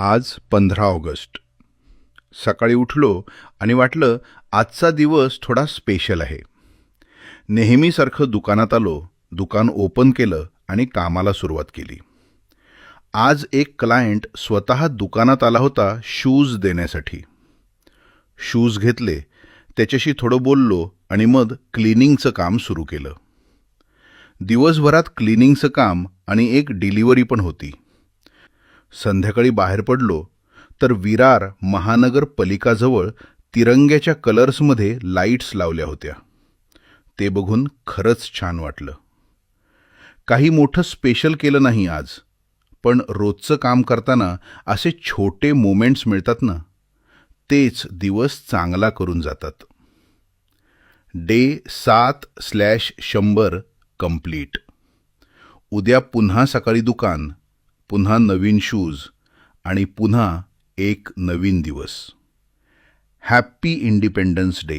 आज 15 ऑगस्ट. सकाळी उठलो आणि वाटलं आजचा दिवस थोडा स्पेशल आहे. नेहमीसारखं दुकानात आलो, दुकान ओपन केलं आणि कामाला सुरुवात केली. आज एक क्लायंट स्वतः दुकानात आला होता शूज देण्यासाठी. शूज घेतले, त्याच्याशी थोडं बोललो आणि मग क्लिनिंगचं काम सुरू केलं. दिवसभरात क्लिनिंगचं काम आणि एक डिलिव्हरी पण होती. संध्याकाळी बाहेर पडलो तर विरार महानगरपालिकाजवळ तिरंग्याच्या कलर्समध्ये लाईट्स लावल्या होत्या. ते बघून खरंच छान वाटलं. काही मोठं स्पेशल केलं नाही आज, पण रोजचं काम करताना असे छोटे मोमेंट्स मिळतात ना, तेच दिवस चांगला करून जातात. Day 7/100 complete. उद्या पुन्हा सकाळी दुकान, पुन्हा नवीन शूज आणि पुन्हा एक नवीन दिवस. Happy independence day.